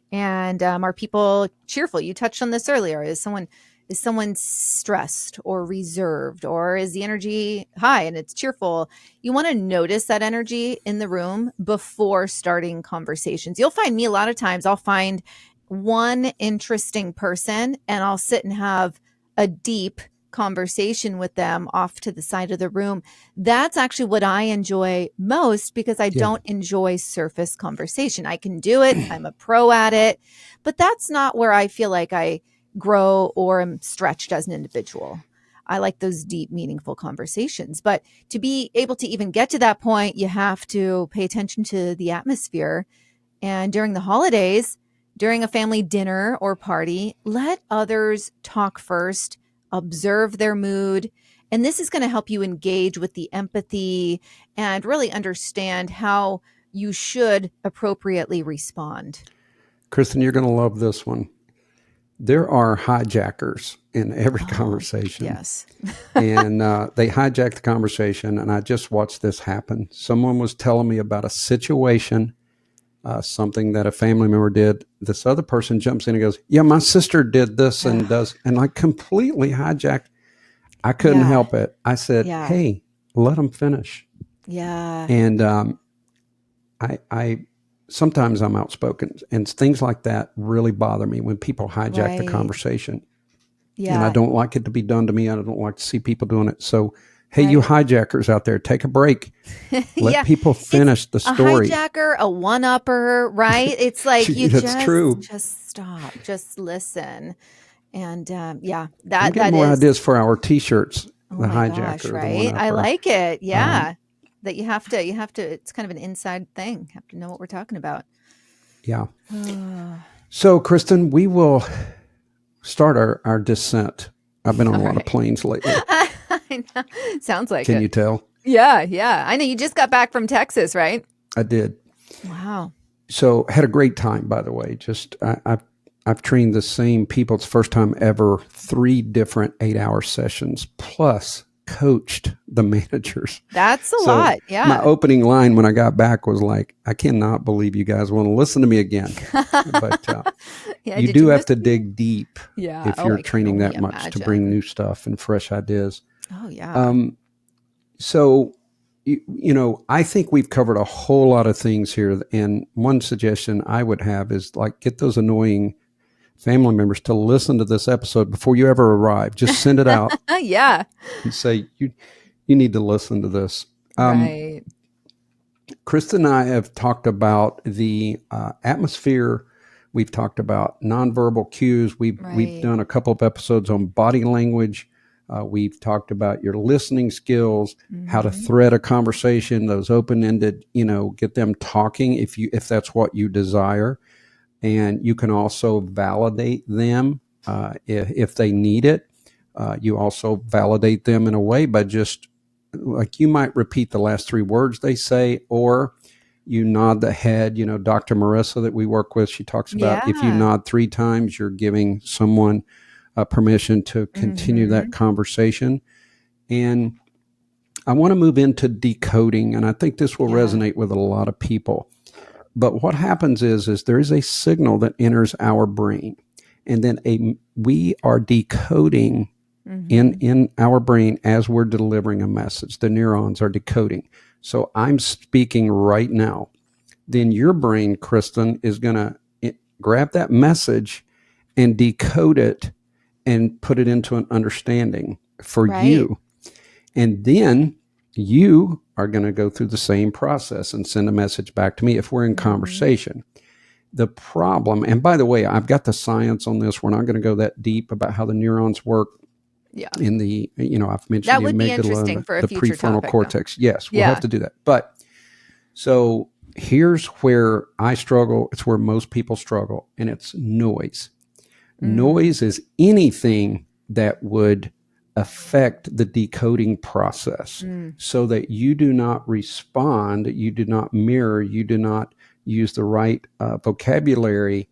And are people cheerful? You touched on this earlier. Is someone stressed or reserved, or is the energy high and it's cheerful? You want to notice that energy in the room before starting conversations. You'll find me a lot of times, I'll find one interesting person and I'll sit and have a deep conversation with them off to the side of the room. That's actually what I enjoy most, because I don't enjoy surface conversation. I can do it. I'm a pro at it, but that's not where I feel like I grow or am stretched as an individual. I like those deep, meaningful conversations. But to be able to even get to that point, you have to pay attention to the atmosphere. And during the holidays, during a family dinner or party, let others talk first, observe their mood. And this is going to help you engage with the empathy and really understand how you should appropriately respond. Kristin, you're going to love this one. There are hijackers in every conversation. Yes. And they hijack the conversation. And I just watched this happen. Someone was telling me about a situation, something that a family member did. This other person jumps in and goes, yeah, my sister did this and does, and like completely hijacked. I couldn't help it. I said, hey, let them finish. Yeah. And I sometimes I'm outspoken, and things like that really bother me when people hijack the conversation. Yeah. And I don't like it to be done to me. I don't like to see people doing it. So, hey, you hijackers out there, take a break. Let people finish the story. A hijacker, a one-upper, right? It's like you just stop, just listen. And I'm getting more ideas for our T-shirts. Oh the my hijacker, gosh, the right? one-upper. I like it. Yeah. That you have to, it's kind of an inside thing. You have to know what we're talking about. Yeah. So, Kristin, we will start our descent. I've been on a lot of planes lately. I know. Sounds like Can you tell? Yeah. I know you just got back from Texas, right? I did. Wow. So had a great time, by the way. Just I've trained the same people. It's the first time ever, 3 different 8-hour sessions, plus coached the managers. That's a lot. Yeah. My opening line when I got back was like, I cannot believe you guys want to listen to me again. But you do have to dig deep if you're training that much to bring new stuff and fresh ideas. Oh, yeah. So, I think we've covered a whole lot of things here. And one suggestion I would have is like, get those annoying family members to listen to this episode before you ever arrive. Just send it out. Yeah. And say, you need to listen to this. Right. Kristin and I have talked about the atmosphere. We've talked about nonverbal cues. We've done a couple of episodes on body language. We've talked about your listening skills, how to thread a conversation, those open-ended, get them talking if that's what you desire. And you can also validate them if they need it. You also validate them in a way by just, like, you might repeat the last 3 words they say, or you nod the head. Dr. Marissa that we work with, she talks about if you nod 3 times, you're giving someone permission to continue that conversation. And I want to move into decoding, and I think this will resonate with a lot of people. But what happens is there is a signal that enters our brain, and then we are decoding in our brain as we're delivering a message. The neurons are decoding. So I'm speaking right now. Then your brain, Kristin, is going to grab that message and decode it and put it into an understanding for you. And then you are going to go through the same process and send a message back to me if we're in conversation. The problem, and by the way, I've got the science on this. We're not going to go that deep about how the neurons work in the, I've mentioned that the would be amygdala interesting for a the future prefrontal topic, cortex. Yes, we'll have to do that. But so here's where I struggle. It's where most people struggle, and it's noise. Noise is anything that would affect the decoding process so that you do not respond, you do not mirror, you do not use the right vocabulary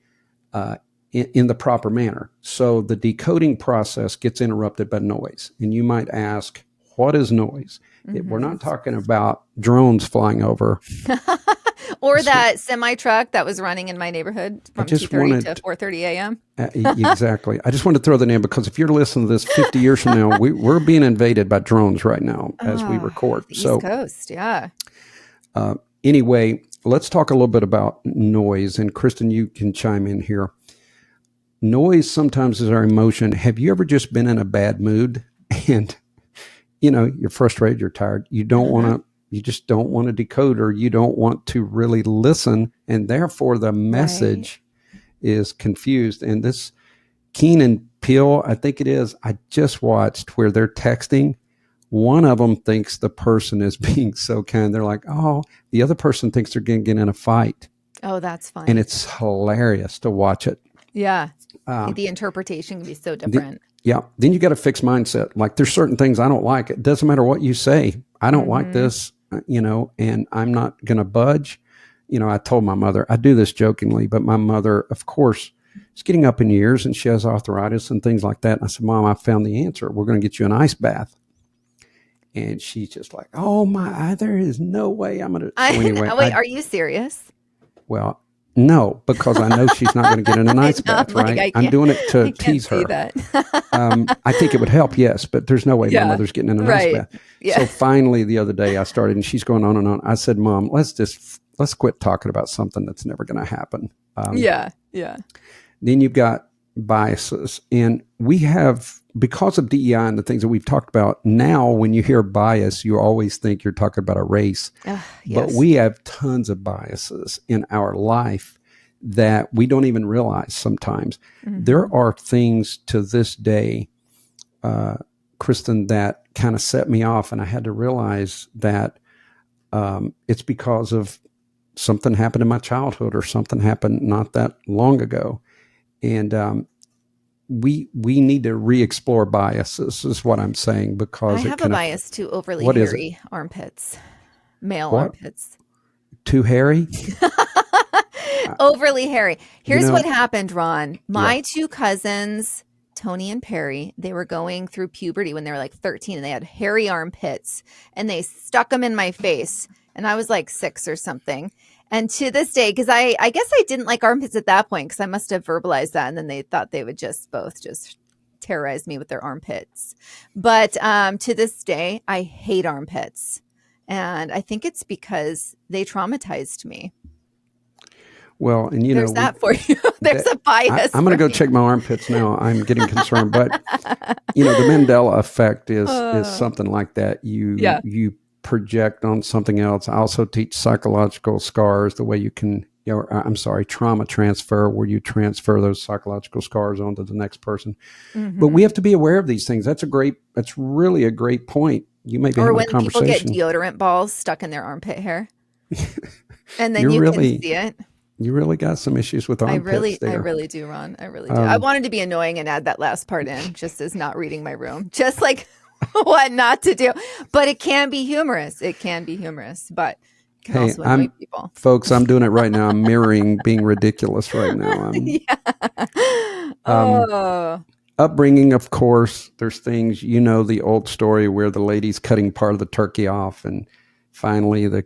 in the proper manner. So the decoding process gets interrupted by noise. And you might ask, what is noise? We're not talking about drones flying over. Or that semi-truck that was running in my neighborhood from 2:30 to 4:30 a.m. Exactly. I just wanted to throw that in because if you're listening to this 50 years from now, we're being invaded by drones right now as we record. The East Coast, yeah. Anyway, let's talk a little bit about noise. And Kristin, you can chime in here. Noise sometimes is our emotion. Have you ever just been in a bad mood and, you're frustrated, you're tired, you don't want to, you just don't want to decode, or you don't want to really listen, and therefore the message is confused. And this Keen and Peele, I think it is, I just watched where they're texting. One of them thinks the person is being so kind. They're like, oh, the other person thinks they're going to get in a fight. Oh, that's funny. And it's hilarious to watch it. Yeah. The interpretation can be so different. Then you got a fixed mindset. Like there's certain things I don't like. It doesn't matter what you say. I don't like this, and I'm not going to budge. I told my mother, I do this jokingly, but my mother, of course, is getting up in years and she has arthritis and things like that. And I said, Mom, I found the answer. We're going to get you an ice bath. And she's just like, oh there is no way I'm going to. So anyway, wait, are you serious? Well, no, because I know she's not going to get in an ice bath, right? I'm doing it to tease her. I think it would help, yes, but there's no way my mother's getting in an ice bath. Yeah. So finally, the other day I started, and she's going on and on. I said, Mom, let's quit talking about something that's never going to happen. Yeah. Then you've got biases, and we have, because of DEI and the things that we've talked about, now when you hear bias, you always think you're talking about a race. Yes. But we have tons of biases in our life that we don't even realize sometimes. There are things to this day, Kristin, that kind of set me off, and I had to realize that it's because of something happened in my childhood or something happened not that long ago. And we need to re-explore biases is what I'm saying, because I have a bias to overly hairy armpits, male armpits. Too hairy? Overly hairy. Here's what happened, Ron. My two cousins, Tony and Perry, they were going through puberty when they were like 13, and they had hairy armpits, and they stuck them in my face, and I was like 6 or something. And to this day, because I guess I didn't like armpits at that point, because I must have verbalized that, and then they thought they would both terrorize me with their armpits. But to this day, I hate armpits. And I think it's because they traumatized me. Well, and there's that for you. There's a bias. I'm going to go check my armpits now. I'm getting concerned. But, the Mandela effect is something like that. You project on something else. I also teach psychological scars, the way you can, trauma transfer, where you transfer those psychological scars onto the next person. But we have to be aware of these things. That's really a great point. You may be having a conversation. Or when people get deodorant balls stuck in their armpit hair. And then you can see it. You really got some issues with armpits there. I really do, Ron. I really do. I wanted to be annoying and add that last part in, just as not reading my room. Just like what not to do. But it can be humorous. But it can also annoy people. Folks, I'm doing it right now. I'm mirroring being ridiculous right now. Upbringing, of course. There's things, the old story where the lady's cutting part of the turkey off, and finally the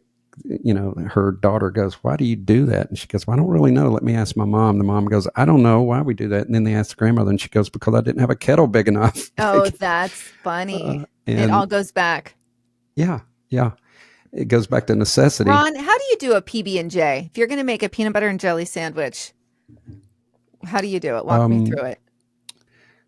her daughter goes, "Why do you do that?" And she goes, "Well, I don't really know. Let me ask my mom." The mom goes, "I don't know why we do that." And then they ask the grandmother, and she goes, "Because I didn't have a kettle big enough." Oh, that's funny. It all goes back. Yeah. It goes back to necessity. Ron, how do you do a PB&J? If you're going to make a peanut butter and jelly sandwich, how do you do it? Walk me through it.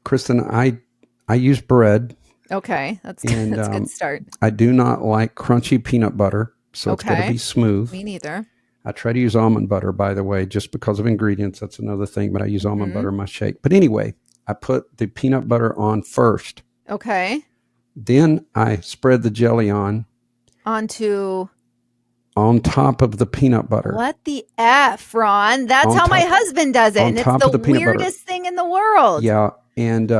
Kristin, I use bread. Okay, that's good. That's a good start. I do not like crunchy peanut butter, so it's got to be smooth. Me neither. I try to use almond butter, by the way, just because of ingredients. That's another thing, but I use almond butter in my shake. But anyway, I put the peanut butter on first. Okay. Then I spread the jelly on top of the peanut butter. What the F, Ron? That's how my husband does it. And it's the weirdest thing in the world. Yeah. And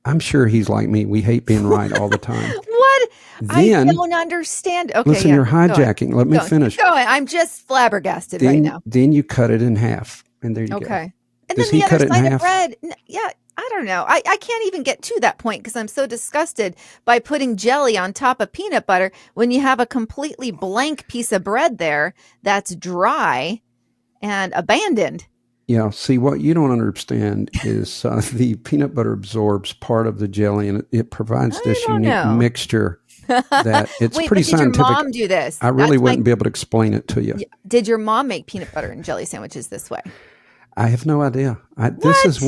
I'm sure he's like me. We hate being right all the time. What? Then, I don't understand. Okay. Listen, you're hijacking. Let me finish. Keep going. I'm just flabbergasted right now. Then you cut it in half. And there you go. Okay. And then the other side of bread. Yeah. I don't know. I can't even get to that point because I'm so disgusted by putting jelly on top of peanut butter when you have a completely blank piece of bread there that's dry and abandoned. Yeah. See, what you don't understand is the peanut butter absorbs part of the jelly and it provides this unique mixture that it's pretty scientific. Did your mom do this? I really wouldn't be able to explain it to you. Did your mom make peanut butter and jelly sandwiches this way? I have no idea. This is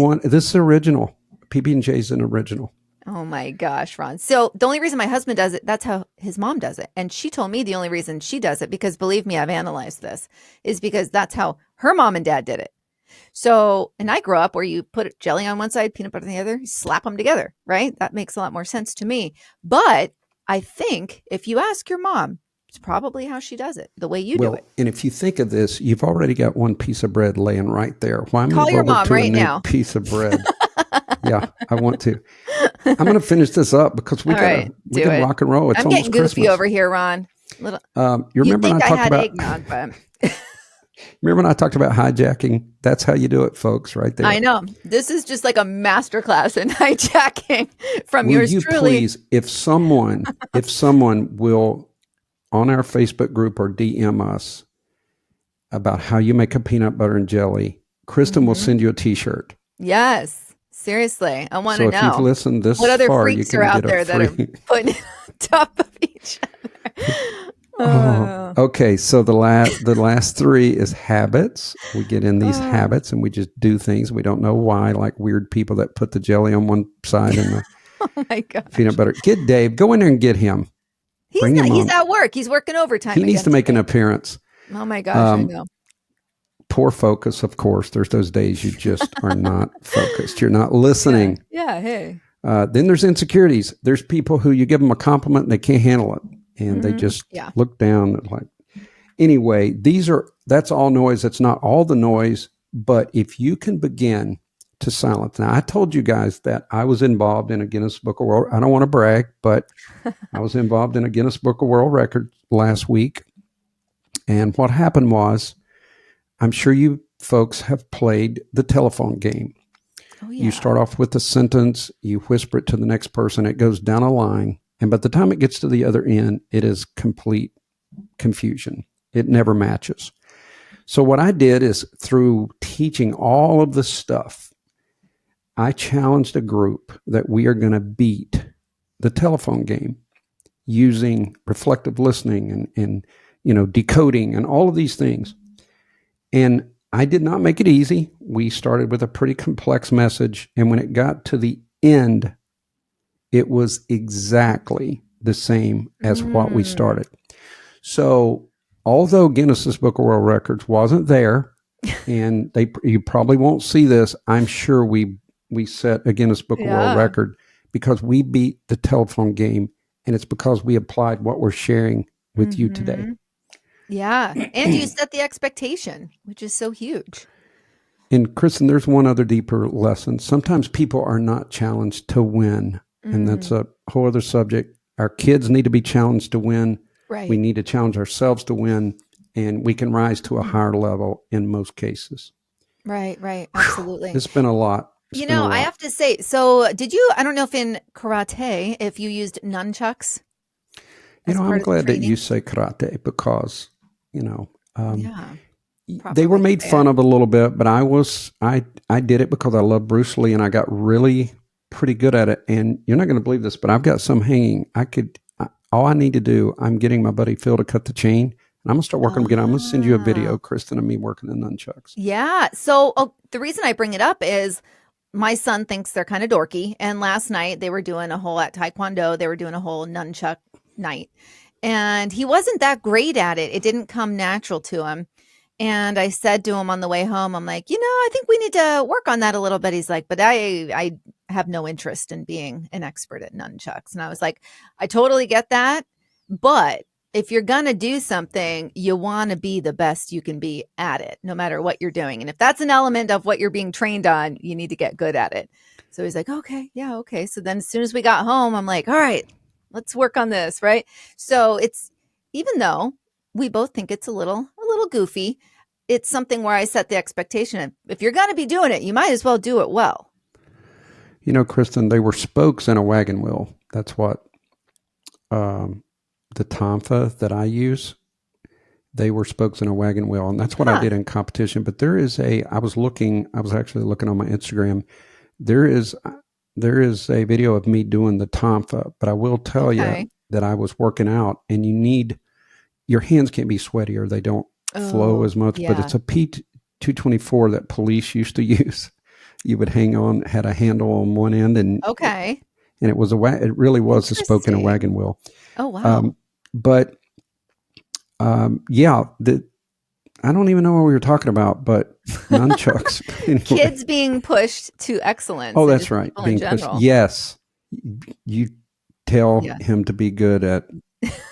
original. PB&J is an original. Oh my gosh, Ron. So the only reason my husband does it, that's how his mom does it. And she told me the only reason she does it, because believe me, I've analyzed this, is because that's how her mom and dad did it. So, and I grew up where you put jelly on one side, peanut butter on the other, you slap them together, right? That makes a lot more sense to me. But I think if you ask your mom, it's probably how she does it, the way you do it. And if you think of this, you've already got one piece of bread laying right there. Why call your mom right now? Piece of bread. Yeah, I want to. I'm going to finish this up because we got to rock and roll. It's almost getting goofy Christmas. Over here, Ron. You remember when I talked about eggnog, but remember when I talked about hijacking? That's how you do it, folks. Right there. I know. This is just like a masterclass in hijacking from yours truly. Please, if someone will, on our Facebook group or DM us about how you make a peanut butter and jelly, Kristin will send you a T-shirt. Yes, seriously, I want to know. So if you've listened this what other far, freaks are out there that are putting it on top of each other. Okay, so the last three is habits. We get in these habits and we just do things we don't know why, like weird people that put the jelly on one side and the oh my God, peanut butter. Get Dave. Go in there and get him. He's at work. He's working overtime. He needs to make an appearance. Oh my gosh, I know. Poor focus, of course. There's those days you just are not focused. You're not listening. Yeah, hey. Then there's insecurities. There's people who you give them a compliment and they can't handle it. And they just look down and like, anyway, that's all noise. That's not all the noise. But if you can begin to silence. Now, I told you guys that I was involved in a Guinness Book of World. I don't want to brag, but I was involved in a Guinness Book of World Record last week. And what happened was, I'm sure you folks have played the telephone game. Oh, yeah. You start off with a sentence, you whisper it to the next person, it goes down a line. And by the time it gets to the other end, it is complete confusion. It never matches. So what I did is, through teaching all of this stuff, I challenged a group that we are going to beat the telephone game using reflective listening and decoding and all of these things. And I did not make it easy. We started with a pretty complex message. And when it got to the end, it was exactly the same as what we started. So although Guinness's Book of World Records wasn't there, and you probably won't see this, I'm sure we set a Guinness Book of World Record because we beat the telephone game, and it's because we applied what we're sharing with you today. Yeah, and you set the expectation, which is so huge. And Kristin, there's one other deeper lesson. Sometimes people are not challenged to win, and that's a whole other subject. Our kids need to be challenged to win. Right. We need to challenge ourselves to win, and we can rise to a higher level in most cases. Right, absolutely. It's been a lot. I have to say, so I don't know if in karate, if you used nunchucks? as I'm part of the glad that training? you say karate because, Yeah. they Proper were way to made say fun it. of a little bit, but I did it because I love Bruce Lee and I got really pretty good at it. And you're not going to believe this, but I've got some hanging. All I need to do, I'm getting my buddy Phil to cut the chain and I'm going to start working them again. I'm going to send you a video, Oh. Kristin, of me working the nunchucks. Yeah. So the reason I bring it up is my son thinks they're kind of dorky. And last night they were doing a whole at Taekwondo, they were doing a whole nunchuck night. And he wasn't that great at it. It didn't come natural to him. And I said to him on the way home, I'm like, I think we need to work on that a little bit. He's like, but I have no interest in being an expert at nunchucks. And I was like, I totally get that. But if you're going to do something, you want to be the best you can be at it, no matter what you're doing. And if that's an element of what you're being trained on, you need to get good at it. So he's like, okay, yeah, okay. So then as soon as we got home, I'm like, all right, let's work on this, right? So it's, even though we both think it's a little goofy, it's something where I set the expectation. If you're going to be doing it, you might as well do it well. Kristin, they were spokes in a wagon wheel. That's what the tonfa that I use, they were spokes in a wagon wheel. And that's what I did in competition. But I was actually looking on my Instagram. There is a video of me doing the tonfa, but I will tell you that I was working out and your hands can't be sweaty or they don't flow as much, but it's a P224 that police used to use. You would hang on, had a handle on one end and it was it really was a spoke in a wagon wheel. Oh, wow. I don't even know what we were talking about, but nunchucks. Anyway. Kids being pushed to excellence. Oh, that's right. Being pushed. Yes. You tell him to be good at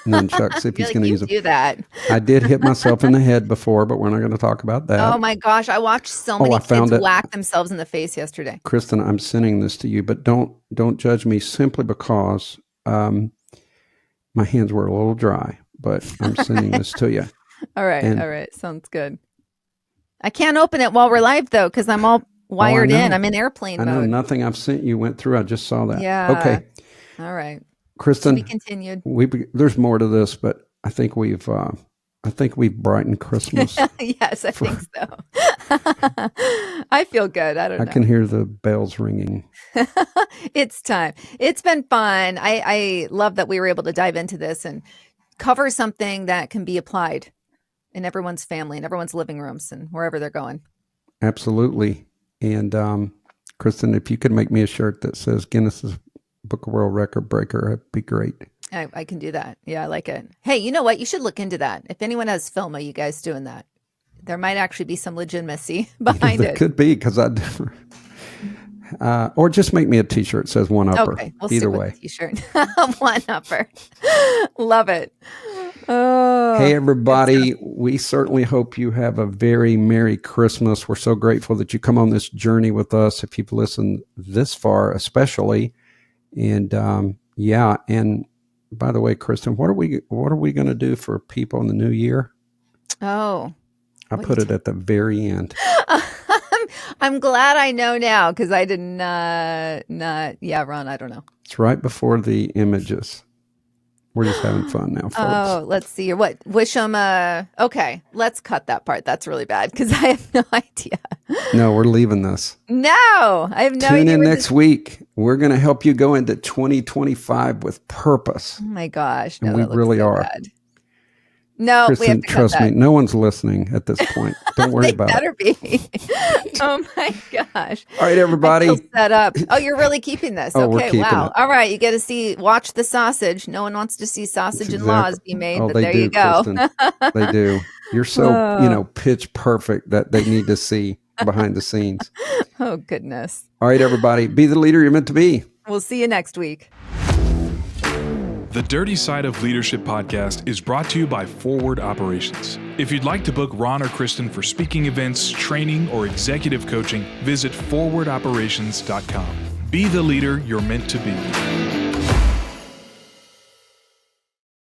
nunchucks if he's going to use them. Do that. I did hit myself in the head before, but we're not going to talk about that. Oh my gosh. I watched so many kids whack themselves in the face yesterday. Kristin, I'm sending this to you, but don't judge me simply because my hands were a little dry, but I'm sending this to you. All right. Sounds good. I can't open it while we're live though, because I'm all wired in. I'm in airplane mode. I know nothing I've sent you went through. I just saw that. Yeah. Okay. All right. Kristin, we continued. There's more to this, but I think we've brightened Christmas. Yes, I think so. I feel good. I don't know. I can hear the bells ringing. It's time. It's been fun. I love that we were able to dive into this and cover something that can be applied in everyone's family, in everyone's living rooms, and wherever they're going. Absolutely. And Kristin, if you could make me a shirt that says Guinness Book of World Record breaker, that'd be great. I can do that. Yeah, I like it. Hey, you know what? You should look into that. If anyone has film of you guys doing that, there might actually be some legitimacy behind There it. could be, because or just make me a T-shirt that says one upper. Okay, we'll either stick with way. the T-shirt. One upper. Love it. Oh, hey, everybody. We certainly hope you have a very Merry Christmas. We're so grateful that you come on this journey with us. If you've listened this far, especially. And and by the way, Kristin, what are we going to do for people in the new year? Oh, I put it at the very end. I'm glad I know now, because I did not. Yeah, Ron, I don't know. It's right before the images. We're just having fun now, folks. Oh, let's see. What? Wish them okay, let's cut that part. That's really bad, because I have no idea. No, we're leaving this. No, I have no idea. Tune in next week. We're going to help you go into 2025 with purpose. Oh my gosh. No, and we really are. Bad. No, Kristin, we have to trust me, no one's listening at this point. Don't worry about it. They better be. Oh my gosh. All right, everybody. Set up. Oh, you're really keeping this. Oh, okay, wow. It. All right, you get to watch the sausage. No one wants to see sausage and laws be made, but there you go. Kristin. They do. You're so, pitch perfect that they need to see behind the scenes. Oh, goodness. All right, everybody. Be the leader you're meant to be. We'll see you next week. The Dirty Side of Leadership podcast is brought to you by Forward Operations. If you'd like to book Ron or Kristin for speaking events, training, or executive coaching, visit forwardoperations.com. Be the leader you're meant to be.